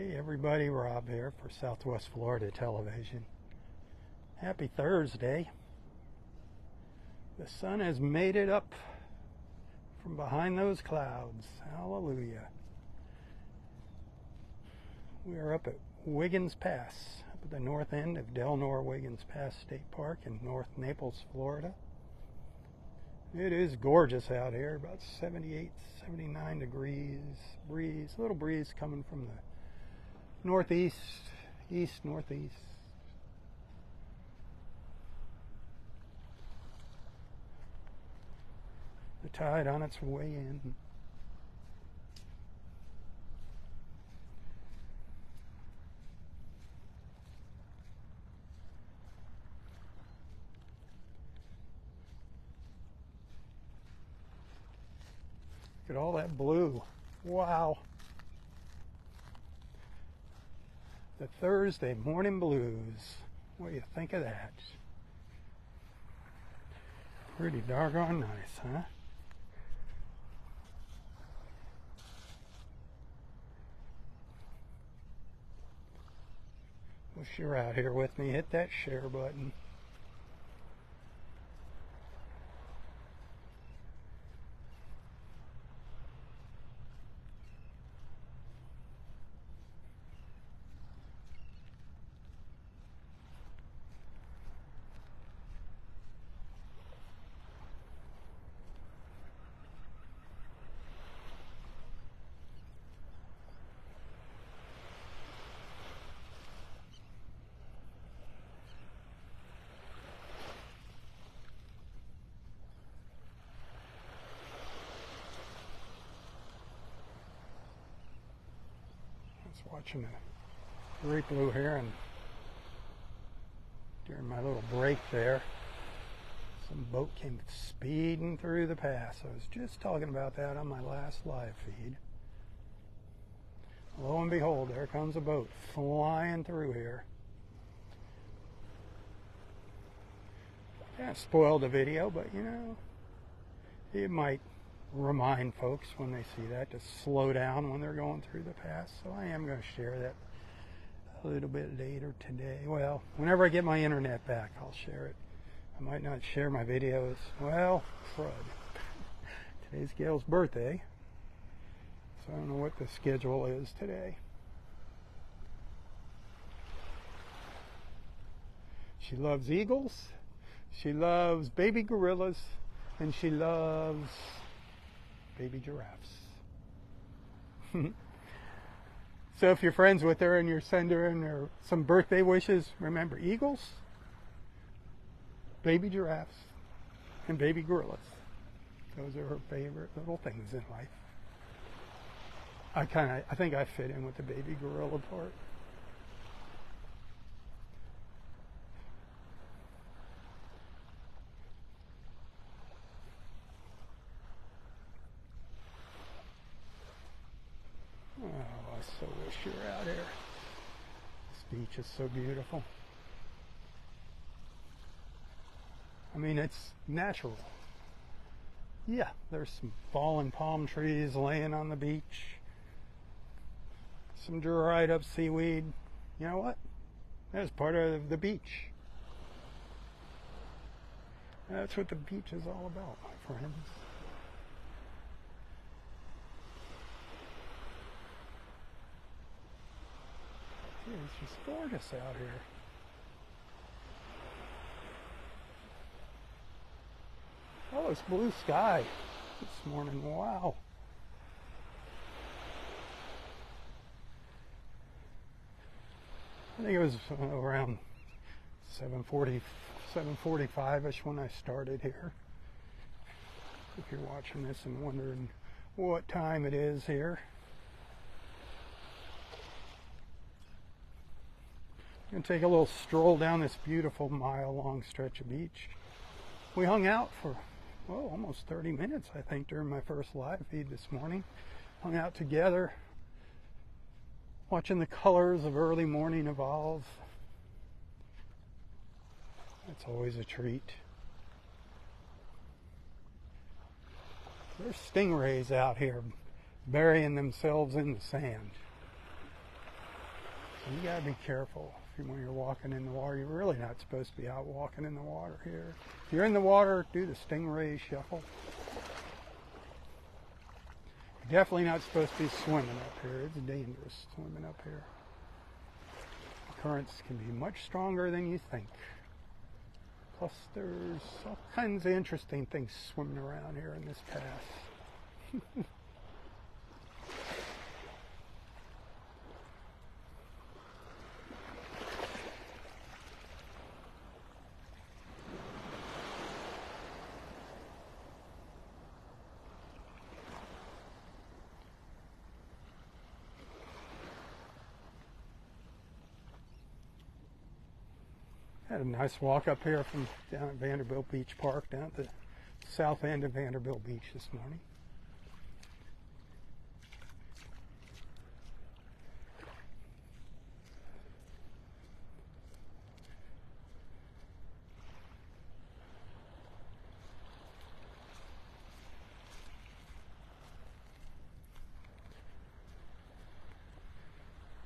Hey everybody, Rob here for Southwest Florida Television. Happy Thursday. The sun has made it up from behind those clouds. Hallelujah. We are up at Wiggins Pass, up at the north end of Delnor-Wiggins Pass State Park in North Naples, Florida. It is gorgeous out here, about 78, 79 degrees, breeze, a little breeze coming from the northeast, east, northeast. The tide on its way in. Look at all that blue. Wow. The Thursday morning blues. What do you think of that? Pretty doggone nice, huh? Well, if you're out here with me, hit that share button. Watching a great blue heron during my little break there. Some boat came speeding through the pass. I was just talking about that on my last live feed. Lo and behold, there comes a boat flying through here. Yeah, spoiled the video, but you know, it might remind folks when they see that to slow down when they're going through the pass. So I am going to share that a little bit later today. Well, whenever I get my internet back, I'll share it. I might not share my videos. Well, crud. Today's Gail's birthday, so I don't know what the schedule is today. She loves eagles, she loves baby gorillas, and she loves baby giraffes. So if you're friends with her and you're sending her some birthday wishes, remember eagles, baby giraffes, and baby gorillas. Those are her favorite little things in life. I think I fit in with the baby gorilla part. Oh, I so wish you were out here. This beach is so beautiful. I mean, it's natural. Yeah, there's some fallen palm trees laying on the beach. Some dried up seaweed. You know what? That's part of the beach. That's what the beach is all about, my friends. It's just gorgeous out here. Oh, it's blue sky this morning. Wow. I think it was around 7:40, 7:45-ish when I started here. If you're watching this and wondering what time it is here. I'm going to take a little stroll down this beautiful mile-long stretch of beach. We hung out for, well, almost 30 minutes, I think, during my first live feed this morning. Hung out together, watching the colors of early morning evolve. That's always a treat. There's stingrays out here burying themselves in the sand. You gotta be careful when you're walking in the water. You're really not supposed to be out walking in the water here. If you're in the water, do the stingray shuffle. You're definitely not supposed to be swimming up here. It's dangerous swimming up here. The currents can be much stronger than you think. Plus, there's all kinds of interesting things swimming around here in this pass. Had a nice walk up here from down at Vanderbilt Beach Park, down at the south end of Vanderbilt Beach this morning.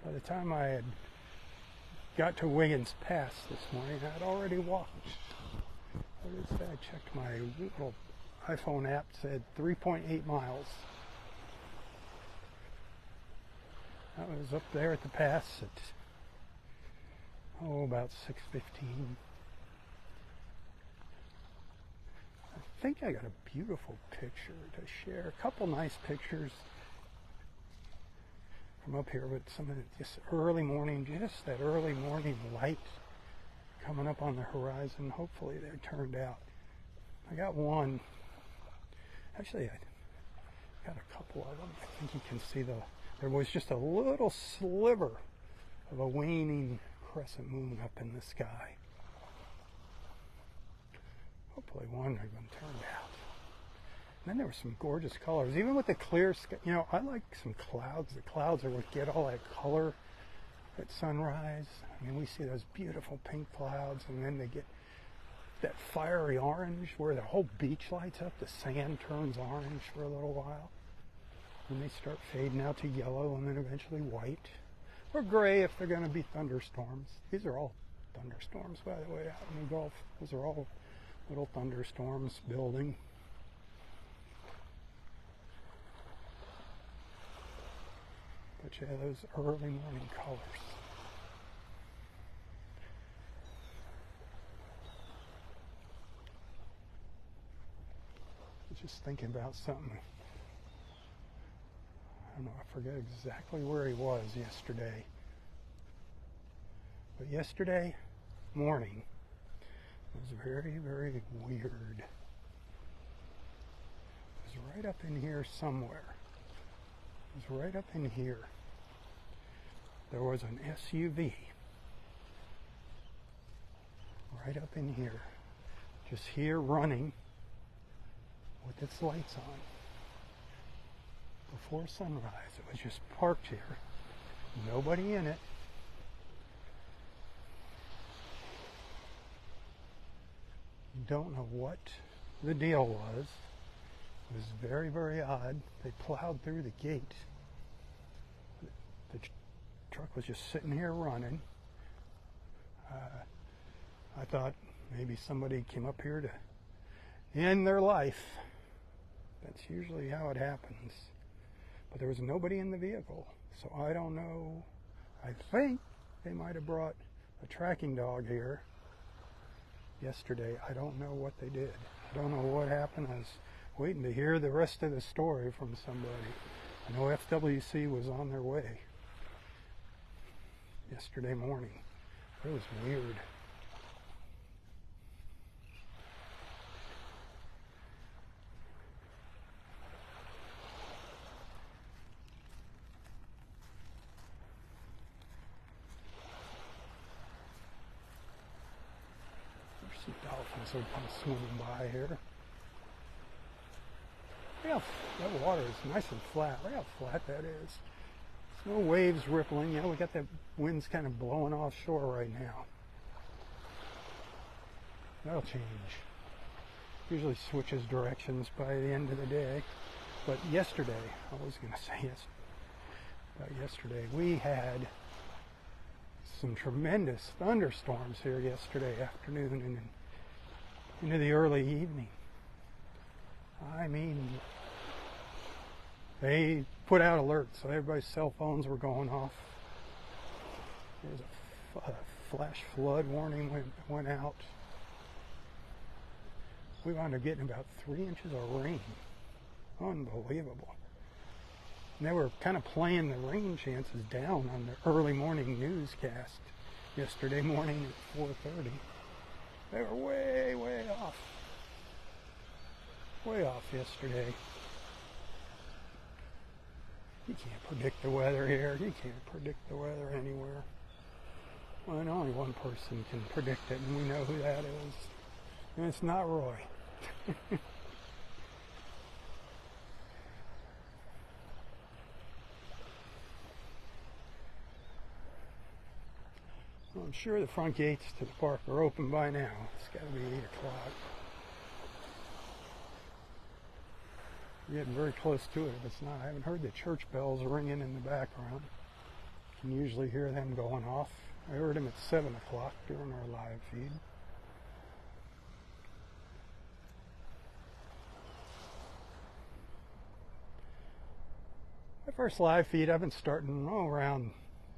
By the time I had got to Wiggins Pass this morning, I'd already walked. What did it say? I checked my little iPhone app, said 3.8 miles. That was up there at the pass at, about 6:15. I think I got a beautiful picture to share. A couple nice pictures from up here, but some of it just early morning, just that early morning light coming up on the horizon. Hopefully they turned out. I got one. Actually, I got a couple of them. I think you can see there was just a little sliver of a waning crescent moon up in the sky. Hopefully one of them turned out. And then there were some gorgeous colors, even with the clear sky. You know, I like some clouds. The clouds are what get all that color at sunrise. I mean, we see those beautiful pink clouds, and then they get that fiery orange where the whole beach lights up. The sand turns orange for a little while. And they start fading out to yellow and then eventually white. Or gray if they're going to be thunderstorms. These are all thunderstorms, by the way, out in the Gulf. Those are all little thunderstorms building. But yeah, those early morning colors. I was just thinking about something. I don't know, I forget exactly where he was yesterday. But yesterday morning was very, very weird. It was right up in here somewhere. It was right up in here. There was an SUV right up in here, just here running with its lights on before sunrise. It was just parked here, nobody in it. Don't know what the deal was. It was very, very odd. They plowed through the gate. The truck was just sitting here running. I thought maybe somebody came up here to end their life. That's usually how it happens. But there was nobody in the vehicle, so I don't know. I think they might have brought a tracking dog here yesterday. I don't know what they did. I don't know what happened. I was waiting to hear the rest of the story from somebody. I know FWC was on their way yesterday morning. It was weird. There's some dolphins that are swimming by here. Look how that water is nice and flat. Look how flat that is. There's no waves rippling. You know, we got that wind's kind of blowing offshore right now. That'll change. Usually switches directions by the end of the day. But yesterday, I was going to say about yesterday, we had some tremendous thunderstorms here yesterday afternoon and into the early evening. I mean, they put out alerts, so everybody's cell phones were going off. There's a flash flood warning went out. We wound up getting about 3 inches of rain. Unbelievable. And they were kind of playing the rain chances down on the early morning newscast yesterday morning at 4:30. They were way, way off. Way off yesterday. You can't predict the weather here. You can't predict the weather anywhere. Well, and only one person can predict it, and we know who that is. And it's not Roy. Well, I'm sure the front gates to the park are open by now. It's got to be 8 o'clock. We're getting very close to it if it's not. I haven't heard the church bells ringing in the background. You can usually hear them going off. I heard them at 7 o'clock during our live feed. My first live feed, I've been starting around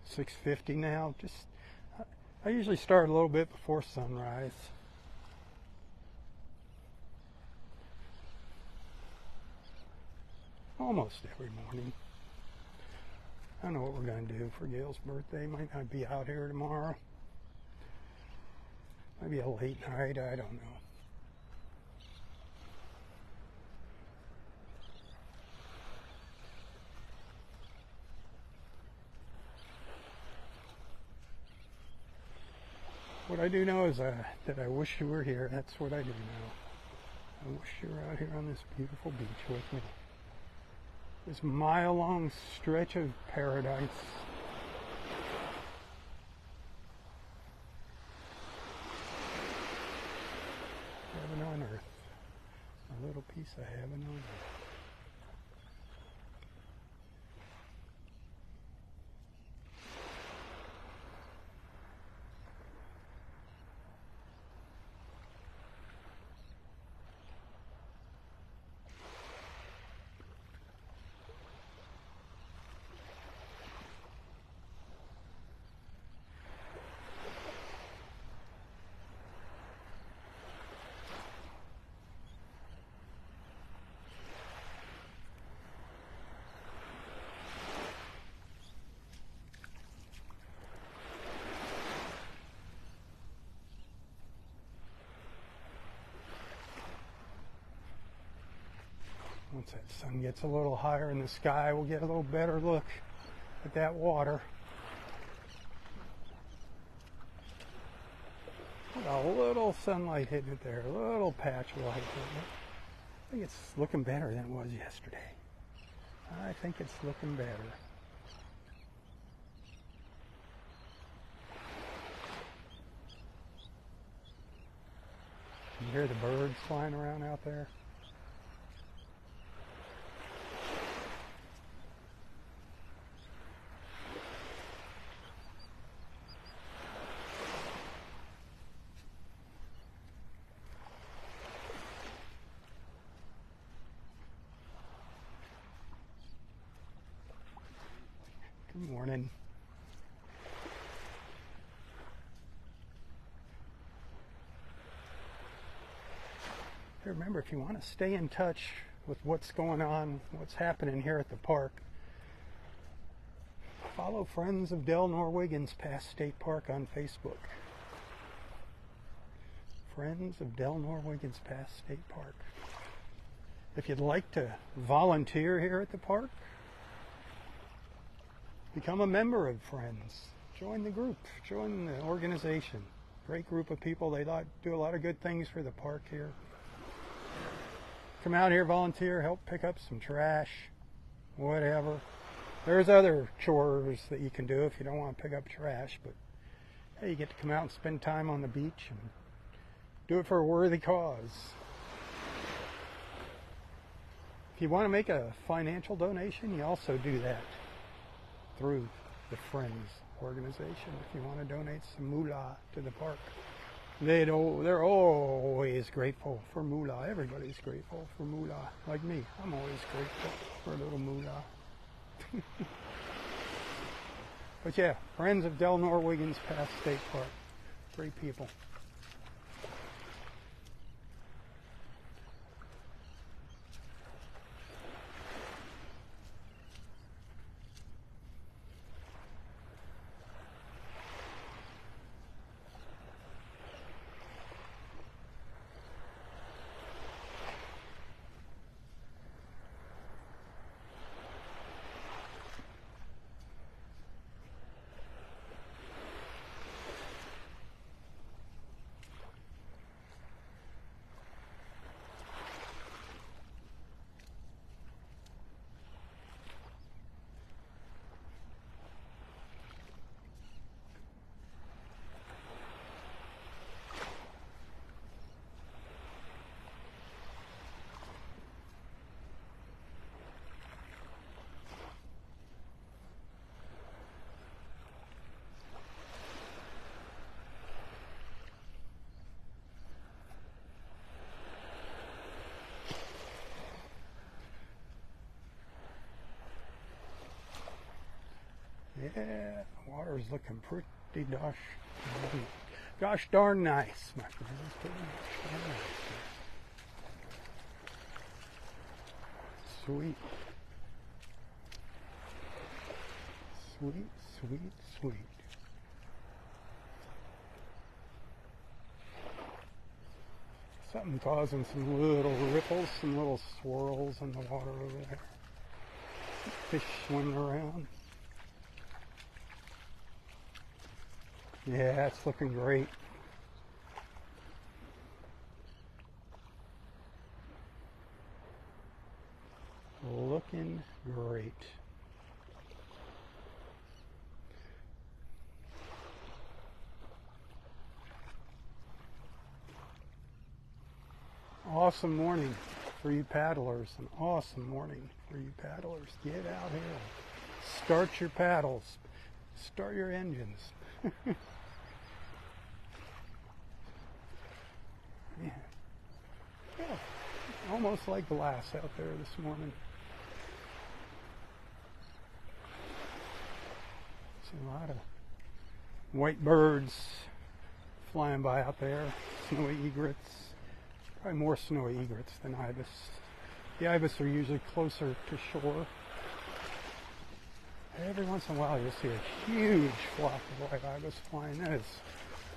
6:50 now. I usually start a little bit before sunrise. Almost every morning. I don't know what we're going to do for Gail's birthday. Might not be out here tomorrow. Might be a late night. I don't know. What I do know is that I wish you were here. That's what I do know. I wish you were out here on this beautiful beach with me. This mile-long stretch of paradise. Heaven on earth. A little piece of heaven on earth. Once that sun gets a little higher in the sky, we'll get a little better look at that water. A little sunlight hitting it there, a little patch of light hitting it. I think it's looking better than it was yesterday. I think it's looking better. You hear the birds flying around out there? Good morning. Hey, remember, if you want to stay in touch with what's going on, what's happening here at the park, follow Friends of Delnor-Wiggins Past State Park on Facebook. Friends of Delnor-Wiggins Past State Park. If you'd like to volunteer here at the park, become a member of Friends. Join the group. Join the organization. Great group of people. They do a lot of good things for the park here. Come out here, volunteer, help pick up some trash, whatever. There's other chores that you can do if you don't want to pick up trash, but hey, you get to come out and spend time on the beach and do it for a worthy cause. If you want to make a financial donation, you also do that through the Friends organization if you want to donate some moolah to the park. They're always grateful for moolah. Everybody's grateful for moolah. Like me, I'm always grateful for a little moolah. But yeah, Friends of Delnor-Wiggins Pass State Park. Great people. Yeah, the water's looking pretty gosh darn nice, my friends. Pretty gosh darn nice. Sweet. Sweet, sweet, sweet. Something causing some little ripples, some little swirls in the water over there. Fish swimming around. Yeah, it's looking great. Looking great. Awesome morning for you paddlers. An awesome morning for you paddlers. Get out here. Start your paddles. Start your engines. Yeah, almost like glass out there this morning. See a lot of white birds flying by out there, snowy egrets. Probably more snowy egrets than ibis. The ibis are usually closer to shore. Every once in a while you'll see a huge flock of white ibis flying. That is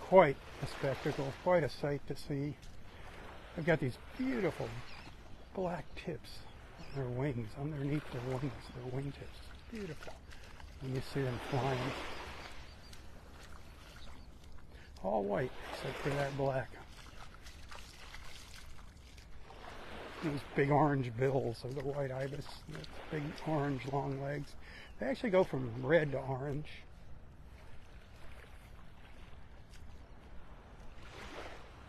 quite a spectacle, quite a sight to see. They've got these beautiful black tips on their wings, underneath their wings, their wingtips. Beautiful when you see them flying. All white except for that black. Those big orange bills of the white ibis, the big orange long legs. They actually go from red to orange.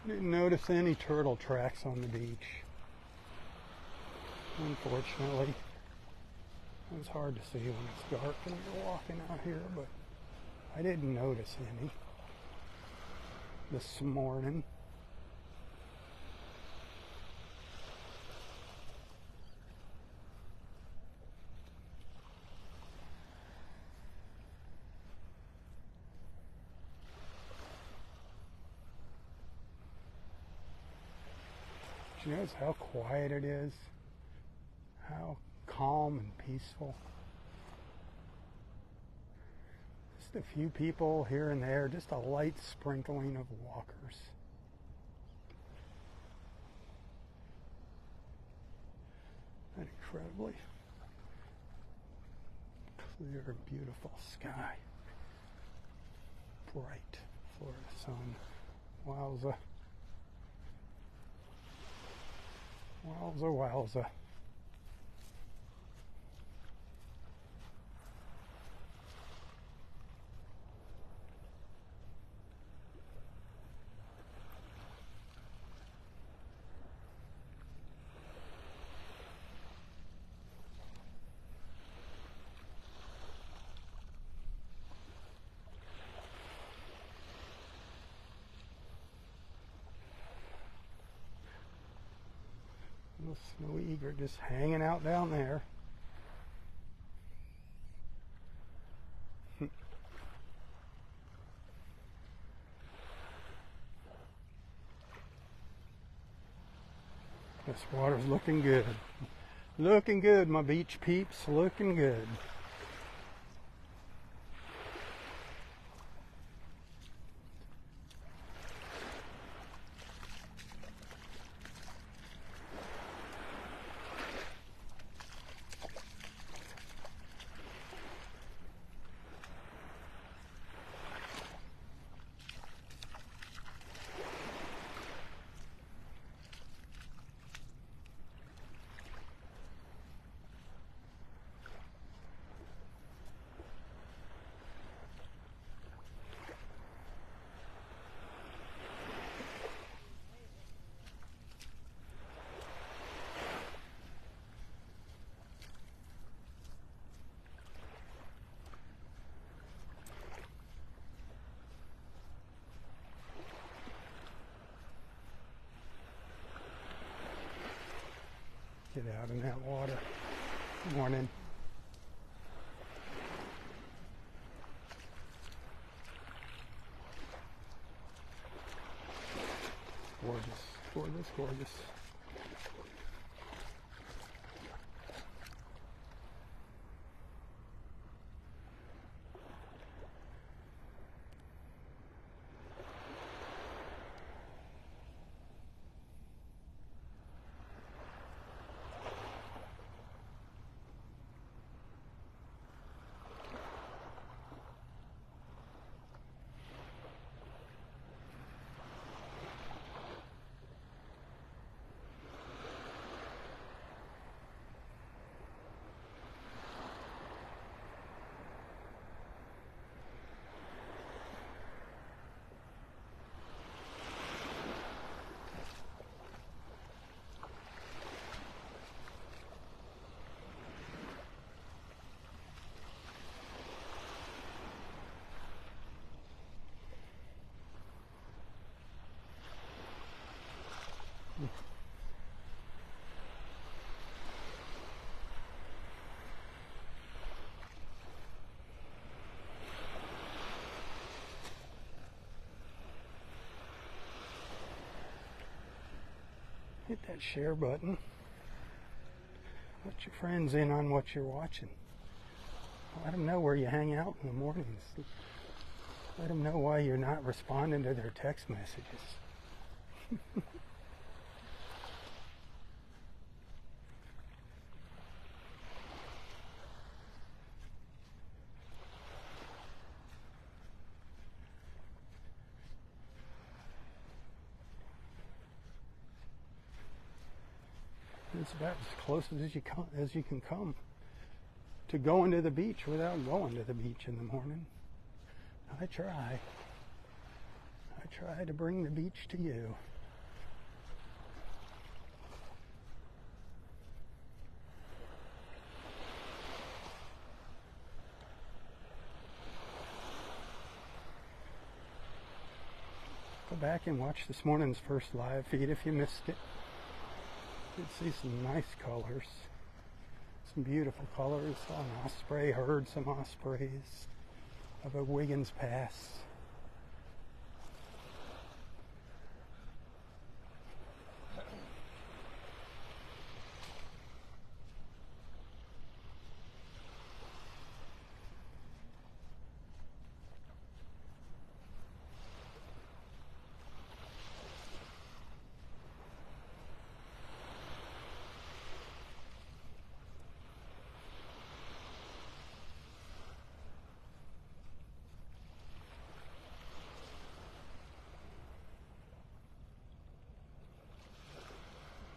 Didn't notice any turtle tracks on the beach, unfortunately. It's hard to see when it's dark and you're walking out here, but I didn't notice any this morning. Do you notice how quiet it is? How calm and peaceful? Just a few people here and there, just a light sprinkling of walkers. An incredibly clear, beautiful sky. Bright Florida sun. Wowza. Wowza, wowza. Little snowy egret just hanging out down there. This water's looking good. Looking good, my beach peeps. Looking good. Get out in that water. Good morning. Gorgeous, gorgeous, gorgeous. Hit that share button. Let your friends in on what you're watching. Let them know where you hang out in the mornings. Let them know why you're not responding to their text messages. It's about as close as you can come to going to the beach without going to the beach in the morning. I try to bring the beach to you. Go back and watch this morning's first live feed if you missed it. You can see some nice colors, some beautiful colors. Saw an osprey, heard some ospreys of a Wiggins Pass.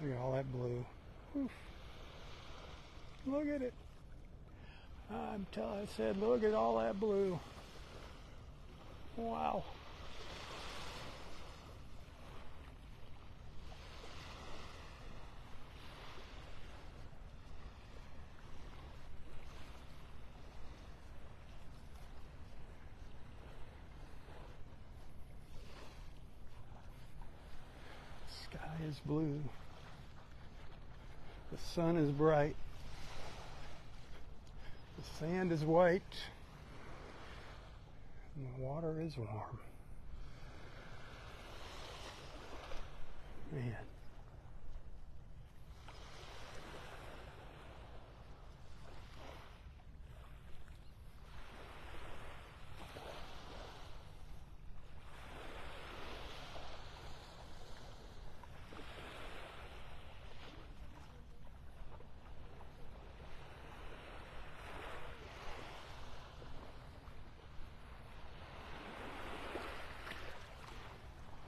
Look at all that blue. Oof. Look at it. I said, look at all that blue. Wow. Sky is blue. The sun is bright. The sand is white. And the water is warm. Man.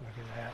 Look at that.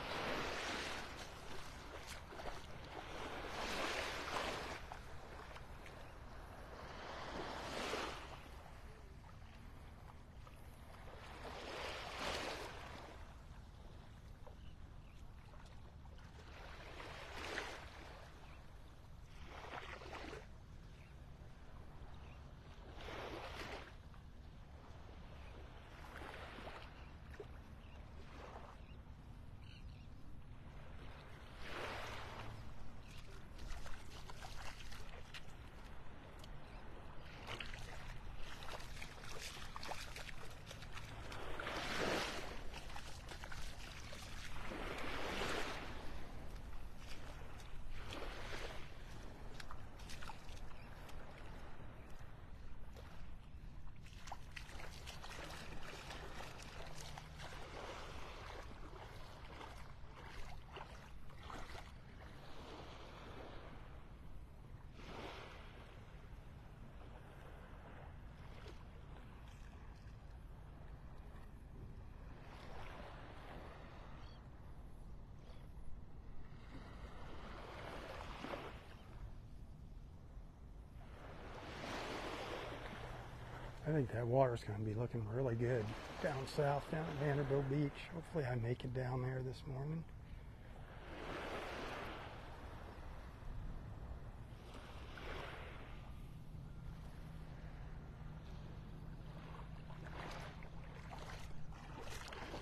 I think that water's going to be looking really good down south, down at Vanderbilt Beach. Hopefully I make it down there this morning.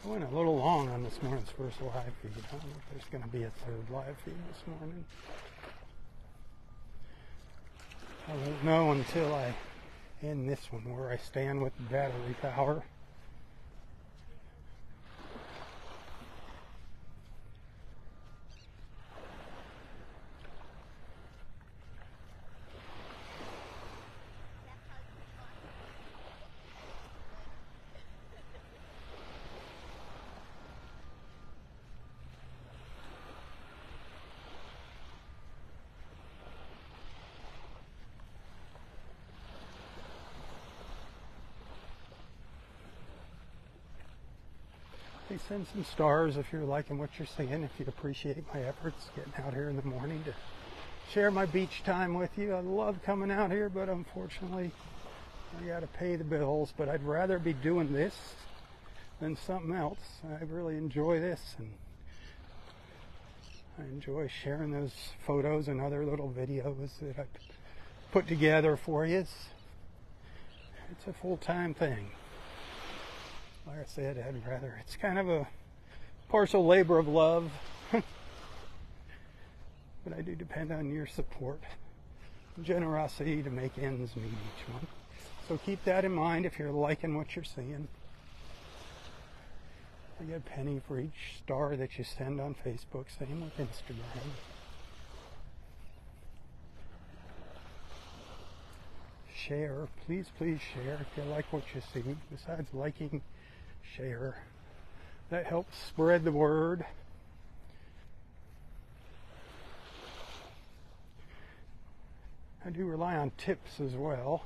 I went a little long on this morning's first live feed. I don't know if there's going to be a third live feed this morning. I won't know until I end this one, where I stand with battery power. Please send some stars if you're liking what you're seeing, if you appreciate my efforts getting out here in the morning to share my beach time with you. I love coming out here, but unfortunately I got to pay the bills. But I'd rather be doing this than something else. I really enjoy this, and I enjoy sharing those photos and other little videos that I put together for you. It's a full-time thing. Like I said, I'd rather, it's kind of a partial labor of love, but I do depend on your support and generosity to make ends meet each month. So keep that in mind if you're liking what you're seeing. I get a penny for each star that you send on Facebook, same with Instagram. Share, please share if you like what you see. Besides liking, share. That helps spread the word. I do rely on tips as well.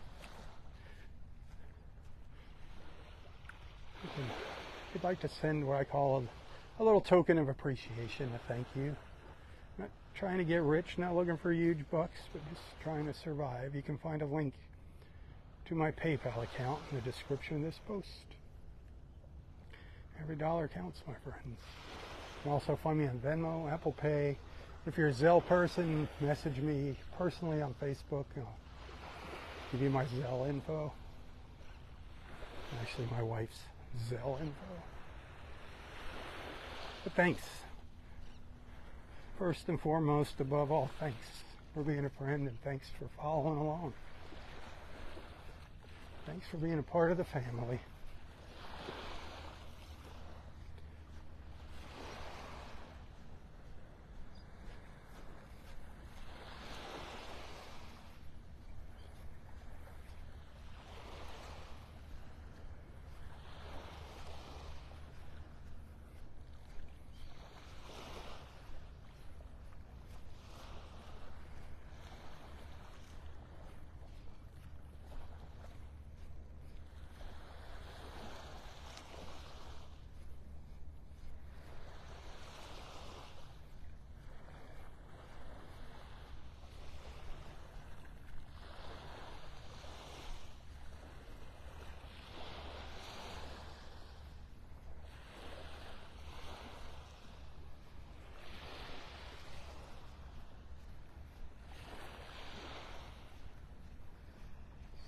If you'd like to send what I call a little token of appreciation, a thank you. Not trying to get rich, not looking for huge bucks, but just trying to survive. You can find a link to my PayPal account in the description of this post. Every dollar counts, my friends. You can also find me on Venmo, Apple Pay. If you're a Zelle person, message me personally on Facebook. I'll give you my Zelle info. Actually, my wife's Zelle info. But thanks. First and foremost, above all, thanks. for being a friend, and thanks for following along. Thanks for being a part of the family.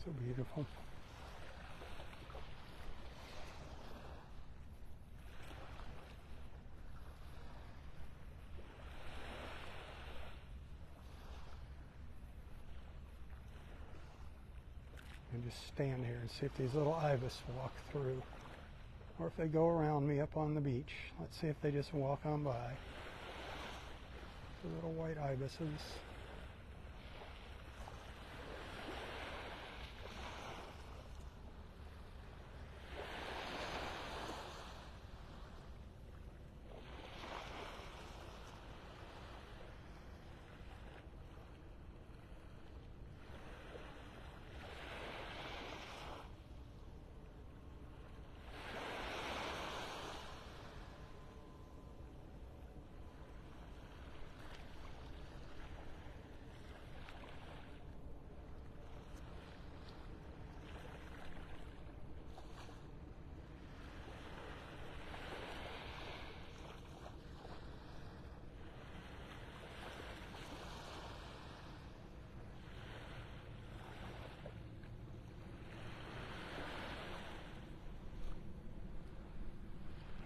So beautiful. And just stand here and see if these little ibis walk through, or if they go around me up on the beach. Let's see if they just walk on by. The little white ibises.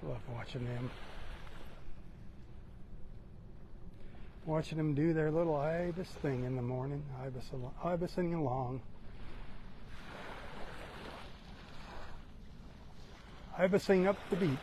Love watching them. Watching them do their little ibis thing in the morning, ibising along. Ibising up the beach.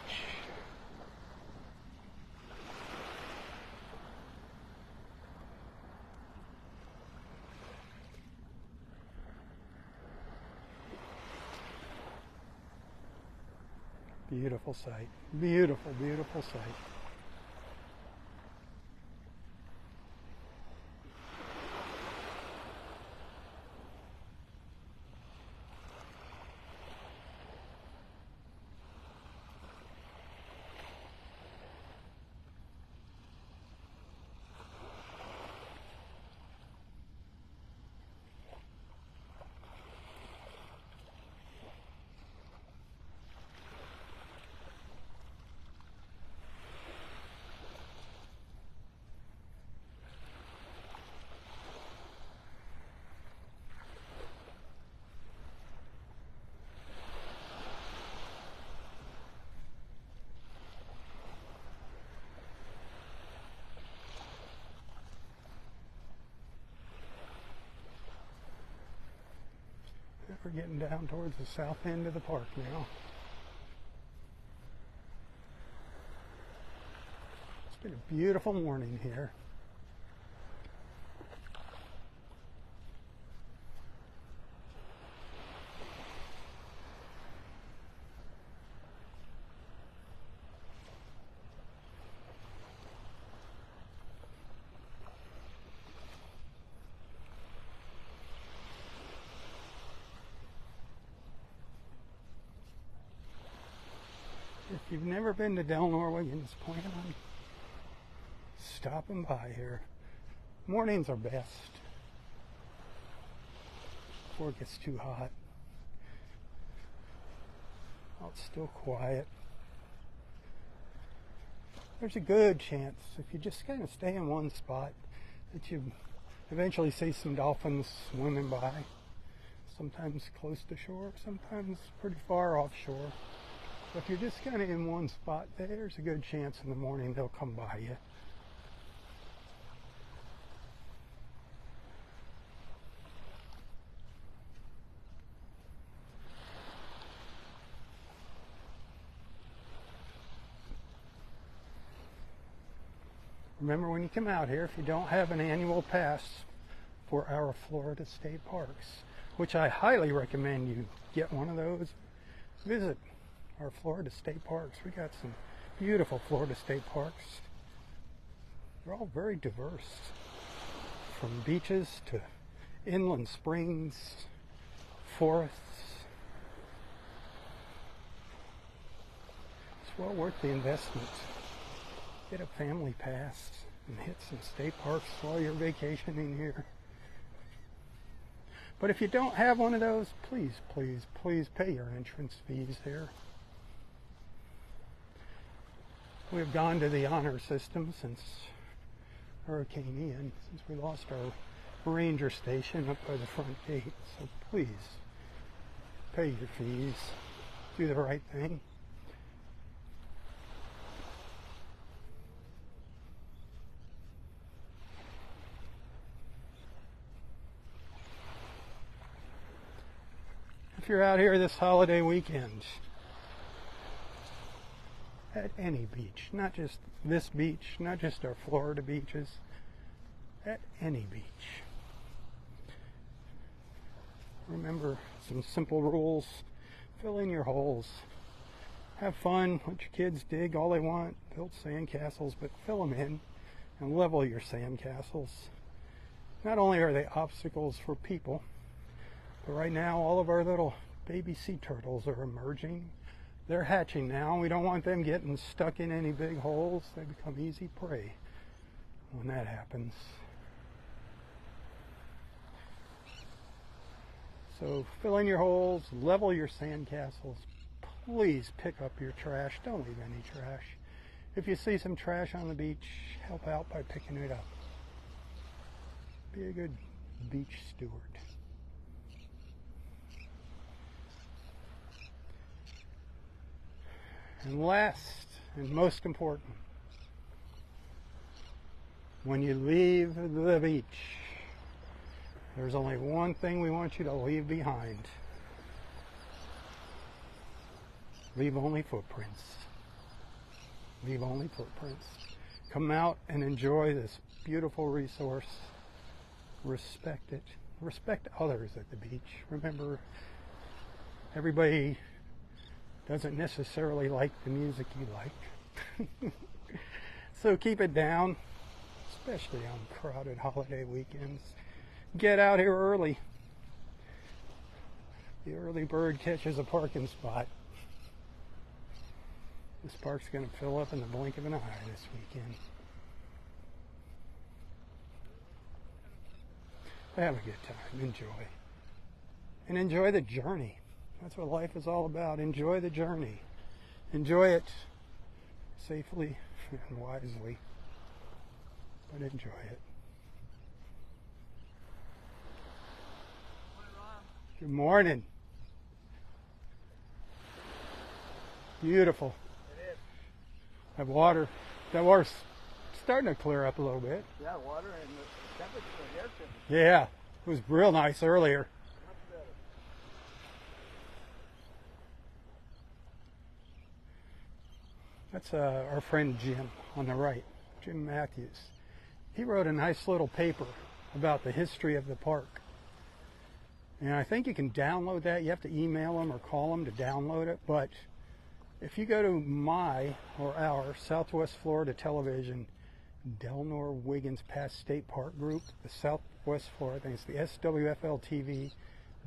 Beautiful sight. Beautiful, beautiful sight. We're getting down towards the south end of the park now. It's been a beautiful morning here. If you've never been to Delnor-Wiggins, plan on stopping by here. Mornings are best before it gets too hot. While it's still quiet. There's a good chance, if you just kind of stay in one spot, that you eventually see some dolphins swimming by. Sometimes close to shore, sometimes pretty far offshore. So if you're just kind of in one spot, there's a good chance in the morning they'll come by you. Remember, when you come out here, if you don't have an annual pass for our Florida state parks, which I highly recommend you get one of those, visit our Florida state parks. We got some beautiful Florida state parks. They're all very diverse, from beaches to inland springs, forests. It's well worth the investment. Get a family pass and hit some state parks while you're vacationing here. But if you don't have one of those, please, please, please pay your entrance fees here. We've gone to the honor system since Hurricane Ian, since we lost our ranger station up by the front gate. So please, pay your fees. Do the right thing. If you're out here this holiday weekend, at any beach, not just this beach, not just our Florida beaches, at any beach, remember some simple rules. Fill in your holes. Have fun. Let your kids dig all they want. Build sand castles, but fill them in and level your sand castles. Not only are they obstacles for people, but right now all of our little baby sea turtles are emerging. They're hatching now. We don't want them getting stuck in any big holes. They become easy prey when that happens. So fill in your holes, level your sand castles. Please pick up your trash. Don't leave any trash. If you see some trash on the beach, help out by picking it up. Be a good beach steward. And last and most important, when you leave the beach, there's only one thing we want you to leave behind. Leave only footprints. Leave only footprints. Come out and enjoy this beautiful resource. Respect it. Respect others at the beach. Remember, everybody doesn't necessarily like the music you like. So keep it down, especially on crowded holiday weekends. Get out here early. The early bird catches a parking spot. This park's going to fill up in the blink of an eye this weekend. Have a good time. Enjoy. And enjoy the journey. That's what life is all about. Enjoy the journey. Enjoy it safely and wisely. But enjoy it. Good morning. Beautiful. It is. That water's starting to clear up a little bit. Yeah, water and the temperature, the air temperature. Yeah, it was real nice earlier. Much better. That's our friend Jim on the right, Jim Matthews. He wrote a nice little paper about the history of the park. And I think you can download that. You have to email him or call him to download it. But if you go to my or our Southwest Florida Television Delnor-Wiggins Past State Park group, the Southwest Florida, I think it's the SWFL TV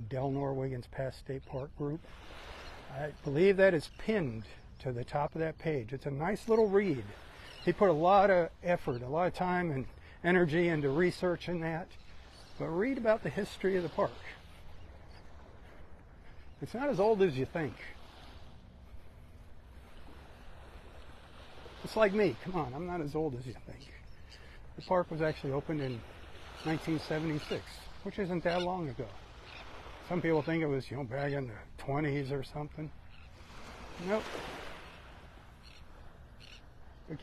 Delnor-Wiggins Past State Park group. I believe that is pinned to the top of that page. It's a nice little read. He put a lot of effort, a lot of time and energy into researching that. But read about the history of the park. It's not as old as you think. It's like me. Come on, I'm not as old as you think. The park was actually opened in 1976, which isn't that long ago. Some people think it was, back in the 20s or something. Nope. But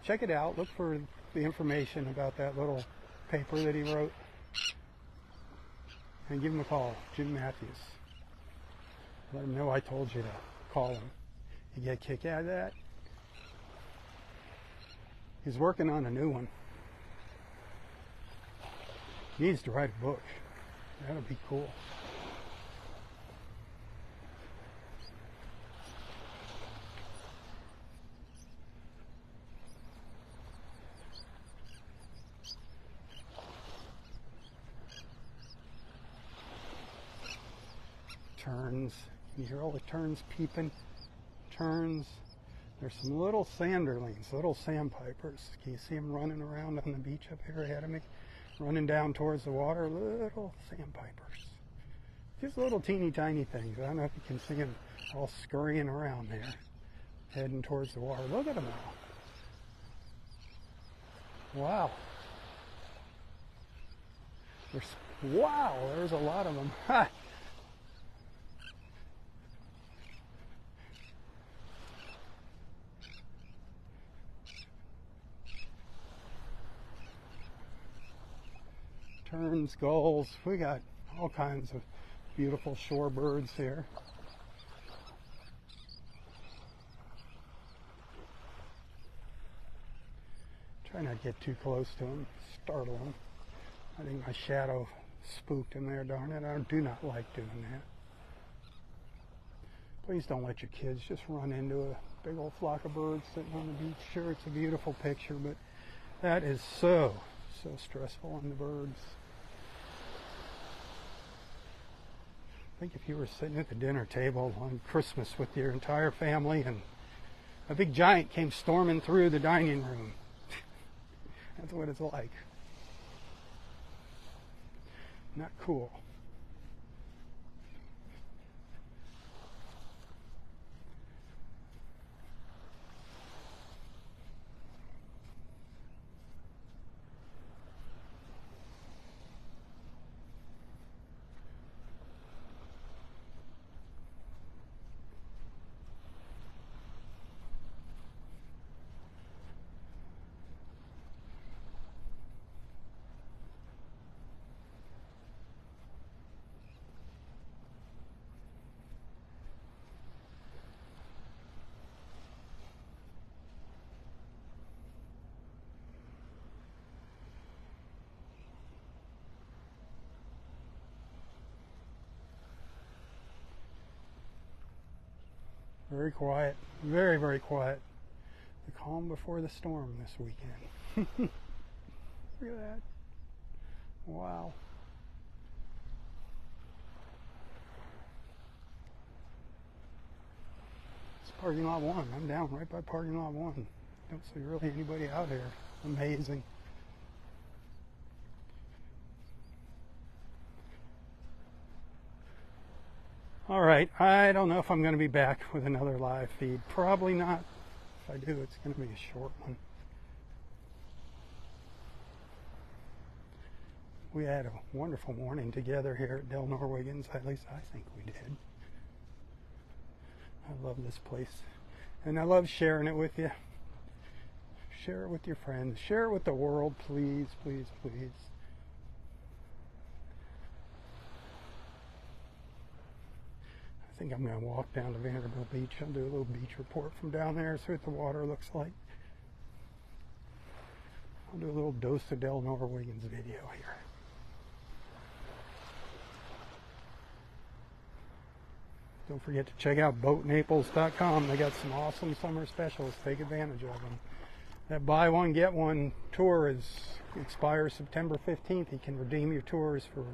check it out. Look for the information about that little paper that he wrote. And give him a call, Jim Matthews. Let him know I told you to call him. You get a kick out of that? He's working on a new one. He needs to write a book. That'll be cool. Terns. You hear all the terns peeping. Terns. There's some little sanderlings, little sandpipers. Can you see them running around on the beach up here ahead of me? Running down towards the water. Little sandpipers. Just little teeny tiny things. I don't know if you can see them all scurrying around there, heading towards the water. Look at them all. Wow. Wow, there's a lot of them. Ha! Terns, gulls, we got all kinds of beautiful shorebirds here. Try not to get too close to them, startle them. I think my shadow spooked him there, darn it. I do not like doing that. Please don't let your kids just run into a big old flock of birds sitting on the beach. Sure, it's a beautiful picture, but that is so stressful on the birds. I think if you were sitting at the dinner table on Christmas with your entire family and a big giant came storming through the dining room, that's what it's like. Not cool. Very quiet, very, very quiet. The calm before the storm this weekend. Look at that. Wow. It's parking lot 1. I'm down right by parking lot 1. Don't see really anybody out here. Amazing. All right, I don't know if I'm going to be back with another live feed. Probably not. If I do, it's going to be a short one. We had a wonderful morning together here at Delnor-Wiggins. At least I think we did. I love this place. And I love sharing it with you. Share it with your friends. Share it with the world, please, please, please. I think I'm going to walk down to Vanderbilt Beach. I'll do a little beach report from down there, see what the water looks like. I'll do a little dose of Delnor-Wiggins video here. Don't forget to check out boatnaples.com. They got some awesome summer specials. Take advantage of them. That buy one, get one tour expires September 15th. You can redeem your tours for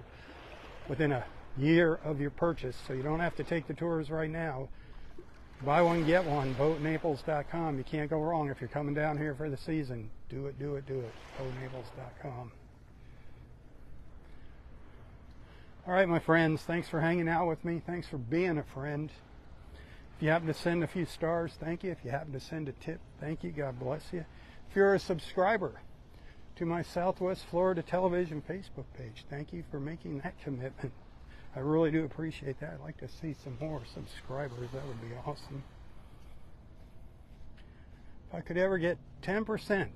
within a year of your purchase, so you don't have to take the tours right now. Buy one, get one, boatnaples.com. You can't go wrong if you're coming down here for the season. Do it, do it, do it. boatnaples.com. All right, my friends, thanks for hanging out with me. Thanks for being a friend. If you happen to send a few stars, thank you. If you happen to send a tip, thank you. God bless you. If you're a subscriber to my Southwest Florida Television Facebook page, thank you for making that commitment. I really do appreciate that. I'd like to see some more subscribers. That would be awesome. If I could ever get 10%,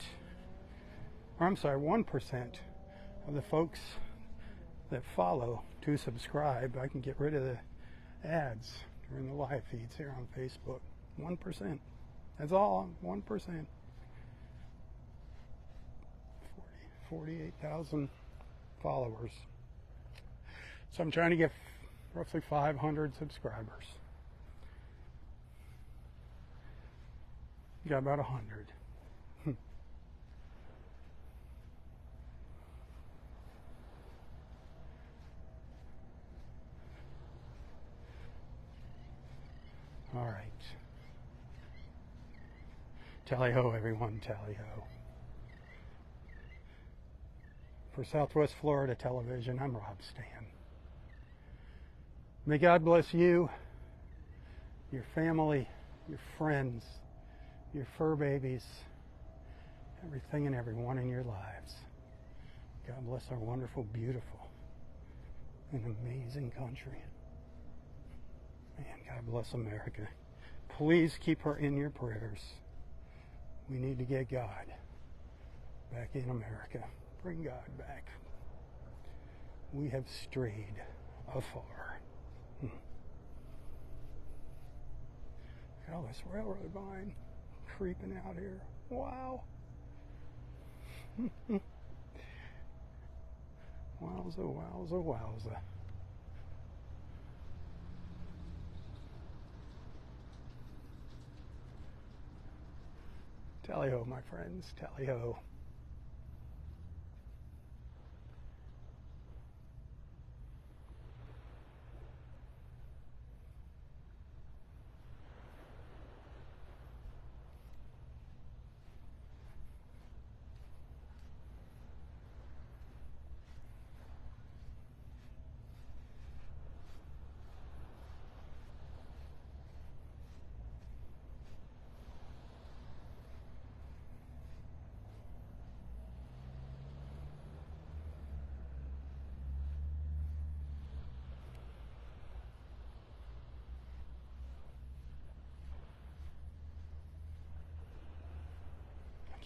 or I'm sorry, 1% of the folks that follow to subscribe, I can get rid of the ads during the live feeds here on Facebook. 1%. That's all, 1%. 48,000 followers. So I'm trying to get roughly 500 subscribers. Got about 100. All right. Tally-ho, everyone, tally-ho. For Southwest Florida Television, I'm Robb Stan. May God bless you, your family, your friends, your fur babies, everything and everyone in your lives. God bless our wonderful, beautiful, and amazing country. Man, God bless America. Please keep her in your prayers. We need to get God back in America. Bring God back. We have strayed afar. Oh, this railroad line creeping out here. Wow. Wowza, wowza, wowza. Tally-ho, my friends, tally-ho.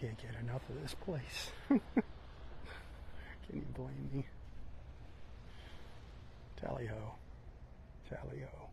Can't get enough of this place. Can you blame me? Tally-ho. Tally-ho.